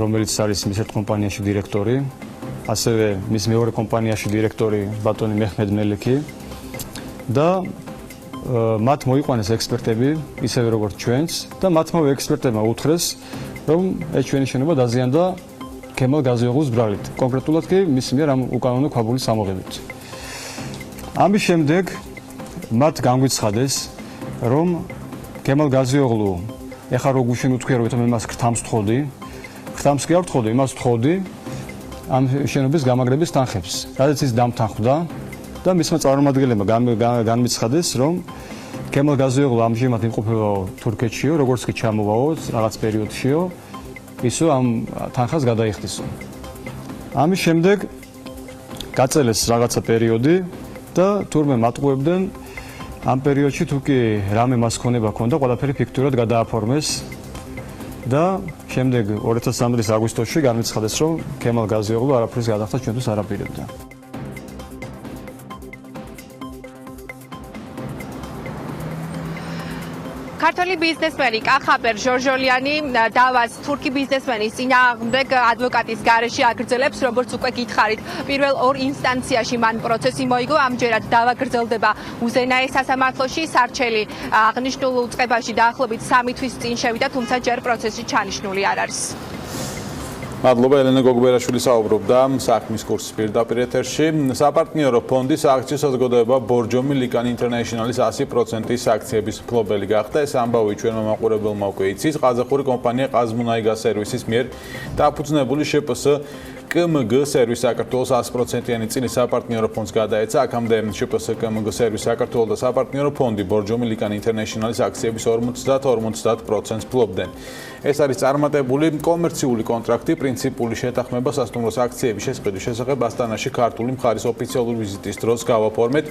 რომელიც არის მის ერთ კომპანიაში დირექტორი, ასევე მის მეორე კომპანიაში დირექტორი ბატონი მეჰმედ მელექი და მათ მოიყვანეს ექსპერტები, ისევე როგორც ჩვენს და მათმა ექსპერტებმა უთხრეს, რომ ეს ჩვენი შენობა დაზიანდა ქემალ გაზიოღლუს ბრალით, კონკრეტულად კი მის მიერ ამ უკანონო ქვაბულის ამოღებით. ამის შემდეგ მათ განგვიცხადეს, რომ ქემალ გაზიოღლუ ეხლა რო გუშინ უთქვია, რომ მე მას ხრთამს ვთხოვდი, ხრთამს კი არ ვთხოვდი, იმას ვთხოვდი ამ შენობის გამაგრების თანხებს, რადგან ის დამთანხმდა და მისმა წარმომადგენლებმა განმიცხადეს, რომ ქემალ გაზიოღლუ ამჟამად იმყოფება თურქეთშიო, როგორც კი ჩამოვაო რაღაც პერიოდშიო, ისო ამ თანხას გადაიხდისო. ამის შემდეგ გაწელეს რაღაცა პერიოდი და თურმე მატყუებდნენ ამ პერიოდში თუ კი რამე მას ქონება ქონდა, ყველაფერი ფიქტურად გადააფორმეს და შემდეგ 2013 წლის აგვისტოში განმიცხადეს, რომ ქემალ გაზიოღლუ არაფრის გადახდა ჩვენთვის არ აპირებდა. ქართველი ბიზნესმენი კახაბერ ჟორჟოლიანი დავას თურქი ბიზნესმენის წინააღმდეგ ადვოკატის გარეშე აგრძელებს, როგორც უკვე გითხარით, პირველ ორ ინსტანციაში მან პროცესი მოიგო, ამჯერად დავა გრძელდება უზენაეს სასამართლოში, სარჩელი აღნიშნულ უწყებაში დაახლოებით 3 თვის წინ შევიდა, თუმცა ჯერ პროცესი ჩანიშნული არ არის. მადლობა ელენა გოგბერაშვილი საუბრობდა საქმის კურსის პირდაპირ ეთერში. საპარტნიორო ფონდის აქციის საზოგადოება ბორჯომი ლიკანი ინტერნეშნალის 100%-ის აქციების მფლობელი გახდა. ეს ამბავი ჩვენმა მაყურებელმა უკვე იცის. ყაზახური კომპანია ყაზმუნაიგას სერვისის მიერ დაფუძნებული შპს კმგ სერვის საქართველოს 100%-იანი წინის საპარტნიორო ფონდს გადაეცა. აქამდე შპს კმგ სერვის საქართველოს და საპარტნიორო ფონდი ბორჯომი ლიკანი ინტერნეშნალის აქციების 50% ფლობდნენ. ეს არის წარმატებული კომერციული კონტრაქტი, პრინციპული შეთანხმება სასტუმროს აქციების შესყიდვის შესახებ ასტანაში ქართული მხარის ოფიციალური ვიზიტის დროს გავაფორმეთ.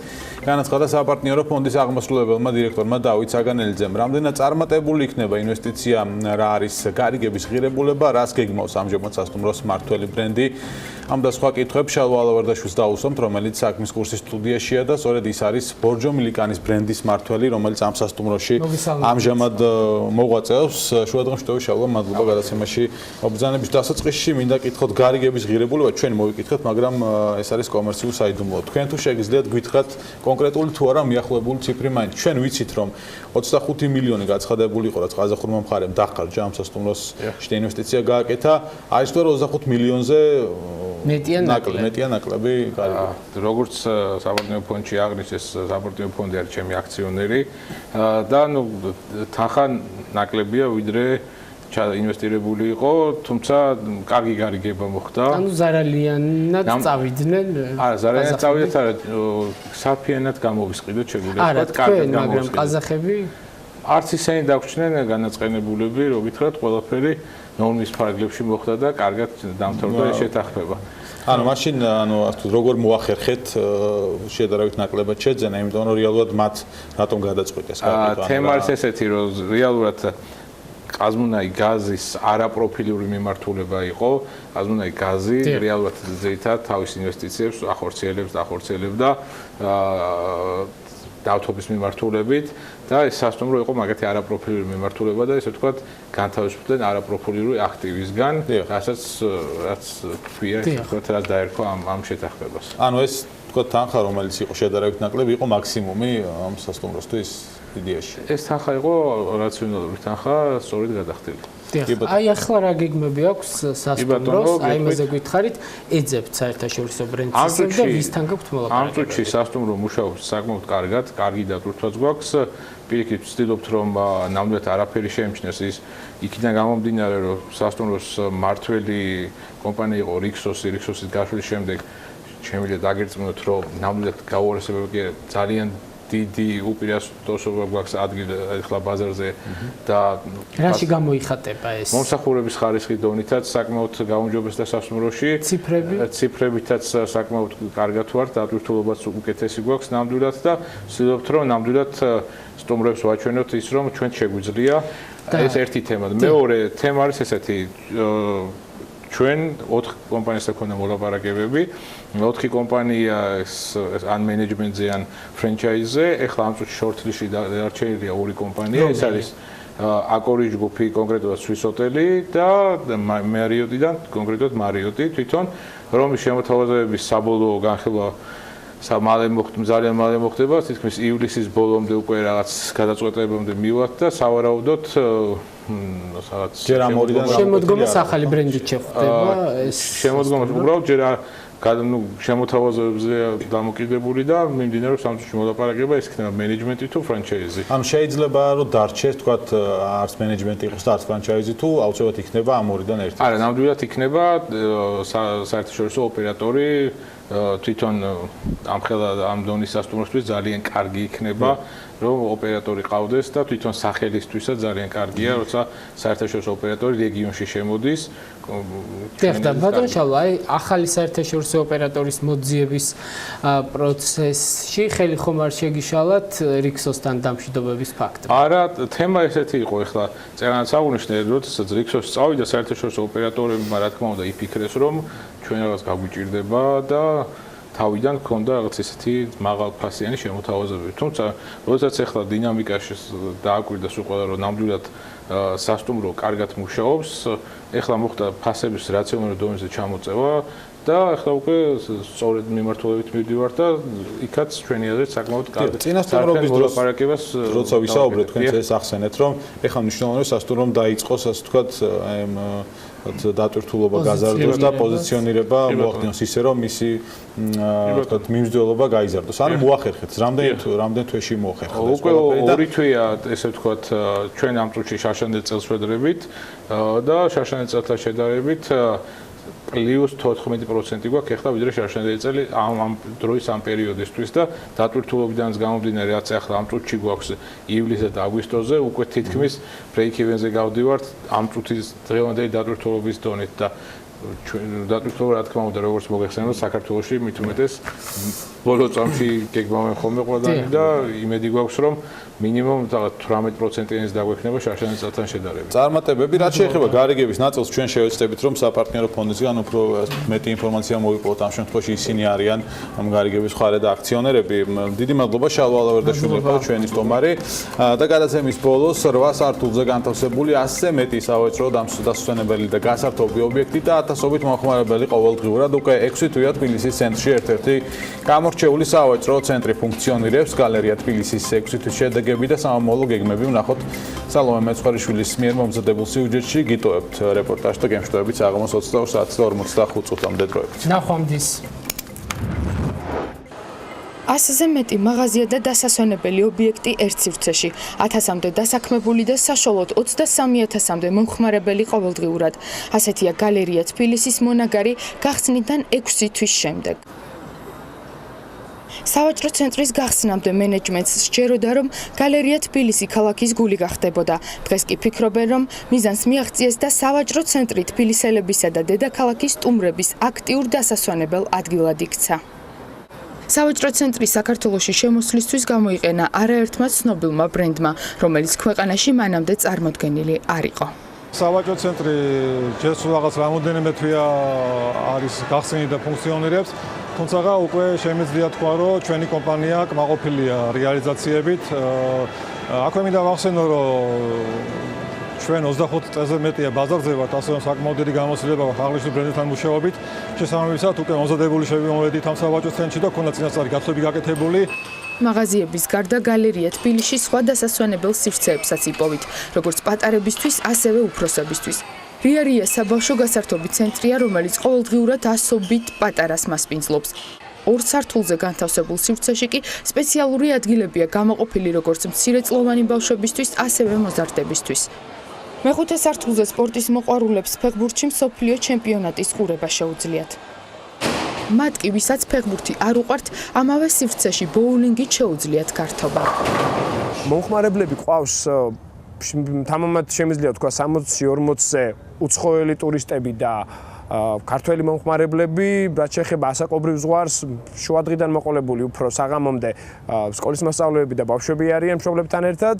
განაცხადა საპარტნიორო ფონდის აღმასრულებელმა დირექტორმა დავით საგანელიძემ. რამდენად წარმატებული იქნება ინვესტიცია, რა არის გარიგების ღირებულება, რას გეგმავს ამჟამად სასტუმროს მმართველი ბრენდი. ამ და სხვა კითხვებს შალვა ალავერდაშვილს დავუსვამთ, რომელიც საქმის კურსის სტუდიაშია და სწორედ ის არის ბორჯომი ლიკანის ბრენდის მმართველი, რომელიც ამ სასტუმროში ამჟამად მოღვაწეობს. შუადღემშტოვი შალვა, მადლობა გადაცემაში მობრძანების დასაწყისში. მინდა კითხოთ გარიგების ღირებულება, ჩვენ მოვიკითხეთ, მაგრამ ეს არის კომერციული საიდუმლო. თქვენ თუ შეგიძლიათ გითხრათ კონკრეტული თუ არა მიახლოებული ციფრი მაინც. ჩვენ ვიცით, რომ 25 მილიონი გაცხადებული იყო, რაც ყაზახურმა მხარემ დახარჯა ამ სასტუმროს შიდა ინვესტიცია გააკეთა. არის თუ არა 25 მილიონზე მეტია ნაკლები გარიგები. როგორც საპარტნიორო ფონდში აღნიშნეს, საპარტნიორო ფონდი არის ჩემი აქციონერი და თანხა ნაკლებია, ვიდრე ინვესტირებული იყო, თუმცა კარგი გარიგება მოხდა. ანუ ზარალიანად წავიდნენ. არა, ზარალიანად წავიდეთ, არა, საფიანად გამოვისყიდოთ შეგვიძლია თქვა, კარგად გამოვისყიდოთ. მაგრამ ყაზახები არც ისინი დაგვჩნდნენ განაწყენებულები, რო გითხრათ, ყველაფერი ნორმის ფარგლებში მოხდა და კარგად დამთავრდა ეს შეთანხმება. ანუ მაშინ როგორ მოახერხეთ შედარებით ნაკლებად შეძენა, იმიტომ რომ რეალურად მათ რატომ გადაწყვიტეს კარგი. თემა არის ესეთი, რომ რეალურად ყაზმუნაი გაზის არაპროფილური მიმართულება იყო. ყაზმუნაი გაზი რეალურად ძირითადად თავის ინვესტიციებს ახორციელებდა დავთობის მიმართულებით და ეს სასტუმრო იყო მაგათი არაპროფილური მიმართულება და ესე ვთქვათ განთავისუფლდნენ არაპროფილური აქტივისგან, რასაც ქვია, ესე ვთქვათ, რაც დაერქვა ამ შეთანხმებას. ანუ ეს ვთქვათ თანხა, რომელიც იყო შედარებით ნაკლები, იყო მაქსიმუმი ამ სასტუმროსთვის იდეაში. ეს თანხა იყო რაციონალური თანხა, სწორედ გადახდილი. აი ახლა რა გეგმები აქვს სასტუმროს, აი იმაზე გითხარით, ეძებთ საერთაშორისო ბრენდს და ვისთან გაქვთ მოლაპარაკება? ამ წუთში სასტუმრო მუშაობს საკმაოდ კარგად, კარგი დატვირთვაც გვაქვს. პირიქით ვცდილობთ რომ ნამდვილად არაფერი შეიმჩნეს ის იქიდან გამომდინარე რომ სასტუმროს მართველი კომპანია იყო რიქსოსის გაშლის შემდეგ შემიძლია დაგერწმუნოთ რომ ნამდვილად გაუარესებელი ძალიან დიდი უპირატესობა გვაქვს ადგილ ახლა ბაზარზე და რაში გამოიხატება ეს? მომსახურების ხარისხის დონითაც საკმაოდ გაუმჯობესდა სასტუმროში. ციფრებითაც საკმაოდ კარგად ვართ, დატვირთულობაც უკეთესი გვაქვს ნამდვილად და ვცდილობთ რომ ნამდვილად სტუმრებს ვაჩვენოთ ის რომ ჩვენ შეგვიძლია ეს ერთი თემა. მეორე თემა არის ესეთი ჩვენ 4 კომპანიასთან ქონდა მოლაპარაკებები 4 კომპანია ან მენეჯმენტზე ან ფრენჩაიზზე ეხლა ამ წუთში შორტლისტში დარჩენილია 2 კომპანია ეს არის აკორი ჯგუფი კონკრეტულად სვის ჰოტელი და მარიოტიდან კონკრეტულად მარიოტი თვითონ რომის შემოთავაზებების საბოლოო განხილვა ძალიან მალე მოხდება თითქმის ივლისის ბოლომდე უკვე რაღაც გადაწყვეტილებამდე მივდივართ და სავარაუდოდ სადაც შემოდგომას ახალი ბრენდით შეხვდება ეს შემოდგომას უბრალოდ ჯერ შემოთავაზებებზე დამოკიდებული და მიმდინარეობს ამ წუთში მოლაპარაკება ეს იქნება მენეჯმენტი თუ ფრანჩაიზი. ანუ შეიძლება რომ დარჩეს თქვათ არც მენეჯმენტი იყოს და არც ფრანჩაიზი თუ აუცილებლად იქნება ამ ორიდან ერთი. არა, ნამდვილად იქნება საერთაშორისო ოპერატორი თვითონ ამ დონის სასტუმროსთვის ძალიან კარგი იქნება რომ ოპერატორი ყავდეს და თვითონ სახელისთვისაც ძალიან კარგია როცა საერთაშორისო ოპერატორი რეგიონში შემოდის. და ბატონ შალვა, აი ახალი საერთაშორისო ოპერატორის მოძიების პროცესში ხელი ხომ არ შეგიშალათ რიქსოსთან დამშვიდობების ფაქტი? არა, თემა ესეთი იყო ახლა წერანაც აღნიშნე, როდესაც რიქსოსი წავიდა საერთაშორისო ოპერატორებმა რა თქმა უნდა იფიქრეს რომ ჩვენ რაღაც გაგვიჭირდება და თავიდან ქონდა რაღაც ესეთი მაღალფასიანი შემოთავაზებები. თუმცა, როდესაც ახლა დინამიკაში დააკვირდა სულ ყველა რომ ნამდვილად სასტუმრო კარგად მუშაობს, ახლა მოხდა ფასების რაციონალური დონეზე ჩამოწევა და ახლა უკვე სწორედ მიმართულებით მივდივართ და იქაც ჩვენი აზრით საკმაოდ კარგი წინასწარმეტყველების მოლაპარაკებას როცა ვისაუბრეთ თქვენც ეს ახსენეთ რომ ახლა მნიშვნელოვანია სასტუმრომ დაიწყოს ასე ვთქვათ დატვირთულობა გაზარდოს და პოზიციონირება მოახდინოს ისე რომ მისი ვთქვათ მიმსჯელობა გაიზარდოს. ანუ მოახერხეთ რამდენ თვეში მოახერხეთ ეს ყველაფერი და უკვე 2 თვეა ესე ვთქვათ ჩვენ ამ წუთში შარშანელ წელს ვედრებით და შარშანელ წელთან შედარებით პლუს 14% გვაქვს ახლა ვიდრე შარშანელი წელი ამ დროის ამ პერიოდისთვის და დატვირთულობიდანაც გამომდინარე რაც ახლა ამ წუთში გვაქვს ივლისსა და აგვისტოზე უკვე თითქმის ბრეიქ-ივენზე გავდივართ ამ წუთის დღევანდელი დატვირთულობის დონით და დატვირთულობა რა თქმა უნდა როგორც მოგეხსენებათ საქართველოში მით უმეტეს ბოლო წამში გეგმავენ ხოლმე ყველანი და იმედი გვაქვს რომ მინიმუმ 18%-იანიც დაგვექნება შარშანის წელთან შედარებით. წარმატებები რაც შეეხება გარიგების ნაწილს ჩვენ შევეცდებით რომ საპარტნიორო ფონდისგან უფრო მეტი ინფორმაცია მოვიპოვოთ ამ შემთხვევაში ისინი არიან ამ გარიგების მხარე და აქციონერები. დიდი მადლობა შალვა ალავერდაშვილი იყო ჩვენი სტუმარი და გადაცემის ბოლოს 8 სართულზე განთავსებული 100-ზე მეტი სავაჭრო დასასვენებელი და გასართობი ობიექტი და ათასობით მომხმარებელი ყოველდღიურად უკვე 6 თვეა თბილისის ცენტრში ერთ-ერთი გამორჩეული სავაჭრო ცენტრი ფუნქციონირებს გალერეა თბილისის 6 თვის შედეგები და სამომავლო გეგმები ვნახოთ სალომე მეცხვარიშვილის მიერ მომზადებულ სიუჟეტში გიტოვებთ რეპორტაჟი და გემშვიდობებით საღამოს 22 საათს და 45 წუთამდე დროებით. ნახვამდის 100-ზე მეტი მაღაზია და დასასვენებელი ობიექტი ერთ სივრცეში, 1000-მდე დასაქმებული და საშუალოდ 23000-მდე მომხმარებელი ყოველდღიურად. ასეთია გალერეა თბილისის მონაგარი გახსნიდან 6 თვის შემდეგ. სავაჭრო ცენტრის გახსნამდე მენეჯმენტს სჯეროდა, რომ გალერეა თბილისი ქალაქის გული გახდებოდა. დღეს კი ფიქრობენ, რომ მიზანს მიაღწიეს და სავაჭრო ცენტრი თბილისელებისა და დედაქალაქის სტუმრების აქტიურ დასასვენებელ ადგილად იქცა. სავაჭრო ცენტრი საქართველოში შემოსვლისთვის გამოიყენა არაერთმა ცნობილმა ბრენდმა, რომელიც ქვეყანაში მანამდე წარმოდგენილი არ იყო. სავაჭრო ცენტრი ჯერ სულ რაღაც რამოდენიმე თვეა არის გახსნილი და ფუნქციონირებს, თუმცა უკვე შემიძლია თქვა, რომ ჩვენი კომპანია კმაყოფილია რეალიზაციებით. აქვე მინდა ვახსენო, რომ ჩვენ 25 წელზე მეტია ბაზარზე ვართ, ასე რომ საკმაოდ დიდი გამოცდილება აქვს აღნიშნულ ბრენდთან მუშაობით. შესაბამისად, უკვე მომზადებული შევიმოვედით ამ სავაჭრო ცენტრში და ქონდა წინასწარი გათხრები გაკეთებული. მაღაზიების გარდა გალერეა თბილისში სხვა დასასვენებელ სივრცეებსაც იპოვით, როგორც პატარებისთვის, ასევე უფროსებისთვის. რიარია საბავშვო გასართობი ცენტრია, რომელიც ყოველდღიურად ასობით პატარას მასპინძლობს. ორ სართულზე განთავსებულ სივრცეში კი სპეციალური ადგილებია გამოყოფილი როგორც მცირეწლოვანი ბავშვებისთვის, ასევე მოზარდებისთვის. მეხუთე სართულზე სპორტის მოყვარულებს ფეხბურთში მსოფლიო ჩემპიონატის ყურება შეუძლიათ. მათ კი, ვისაც ფეხბურთი არ უყვართ, ამავე სივრცეში ბოულინგით შეუძლიათ გართობა. მომხმარებლები ყავს თამამად შემიძლია თქვა 60-40-ზე უცხოელი ტურისტები და ქართველი მომხმარებლები, რაც შეეხება ასაკობრივ ზღვარს, შუადღიდან მოყოლებული უფრო საღამომდე სკოლის მასწავლებლები და ბავშვები არიან მშობლებთან ერთად.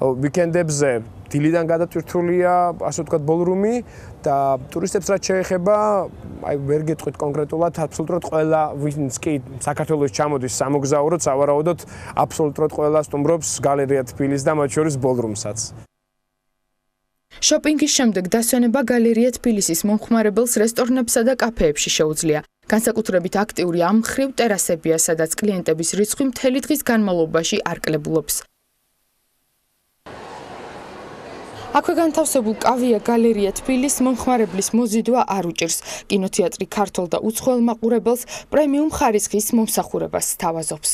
ვიკენდებზე დილიდან გადატვირთულია, ასე ვთქვათ, ბოლრუმი და ტურისტებს რაც შეეხება, აი ვერ გეტყვით კონკრეტულად, აბსოლუტურად ყველა ვინც კი საქართველოს ჩამოდის სამოგზაუროდ, სავარაუდოდ აბსოლუტურად ყველა სტუმრობს გალერეა თბილისს და მათ შორის ბოლრუმსაც. შოპინგის შემდეგ დასვენება გალერეა თბილისის მომხმარებელს რესტორნებსა და კაფეებში შეუძლია. განსაკუთრებით აქტიური ამ მხრივ ტერასებია, სადაც კლიენტების რიცხვი მთელი დღის განმავლობაში არ კლებულობს. აქვე განთავსებულ კავია გალერეა თბილისს მომხმარებლის მოზიდვა არ უჭირს. კინოთეატრი ქართულ და უცხოელ მაყურებელს პრემიუმ ხარისხის მომსახურებას სთავაზობს.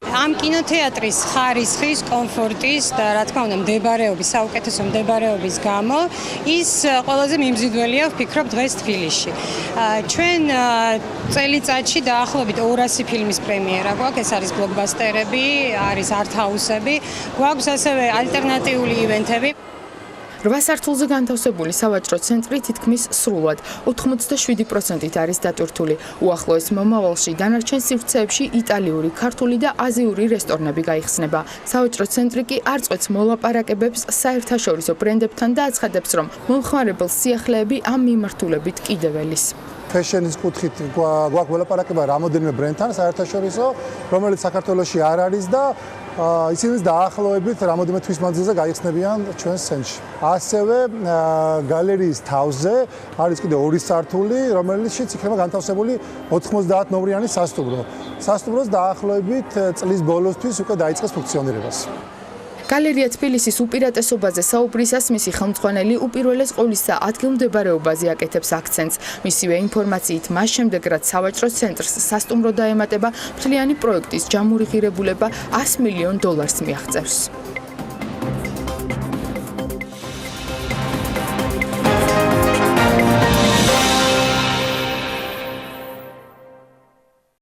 ამ კინოთეატრის ხარისხის, კომფორტის და რა თქმა უნდა მდებარეობის, საუკეთესო მდებარეობის გამო ის ყველაზე მიმზიდველია ვფიქრობ დღეს თბილისში. ჩვენ წელიწადში დაახლოებით 200 ფილმის პრემიერა გვაქვს, ეს არის ბლოკბასტერები, არის არტ-ჰაუსები, გვაქვს ასევე ალტერნატიული ივენთები. 8 სართულზე განთავსებული სავაჭრო ცენტრი თითქმის სრულად 87%-ით არის დატვირთული. უახლოეს მომავალში დანარჩენ სივრცეებში იტალიური, ქართული და აზიური რესტორნები გაიხსნება. სავაჭრო ცენტრი კი არ წყვეტს მოლაპარაკებებს საერთაშორისო ბრენდებთან და აცხადებს, რომ მომხმარებელს სიახლეები ამ მიმართულებით კიდევ ელის. ფეშენის კუთხით გვაქვს მოლაპარაკება რამოდენიმე ბრენდთან საერთაშორისო, რომელიც საქართველოში არ არის და ისინიც დაახლოებით რამოდენიმე თვის მანძილზე გაიხსნებიან ჩვენს ცენტრში. ასევე გალერეის თავზე არის კიდევ 2 სართული, რომელშიც იქნება განთავსებული 90 ნომრიანი სასტუმრო. სასტუმროს დაახლოებით წლის ბოლოსთვის უკვე დაიწყეს ფუნქციონირებას. გალერეა თბილისის უპირატესობაზე საუბრისას მისი ხელმძღვანელი უპირველეს ყოვლისა ადგილმდებარეობაზე აკეთებს აქცენტს. მისივე ინფორმაციით, მას შემდეგ რაც სავაჭრო ცენტრს სასტუმრო დაემატება, მთლიანი პროექტის ჯამური ღირებულება $100 მილიონ მიაღწევს.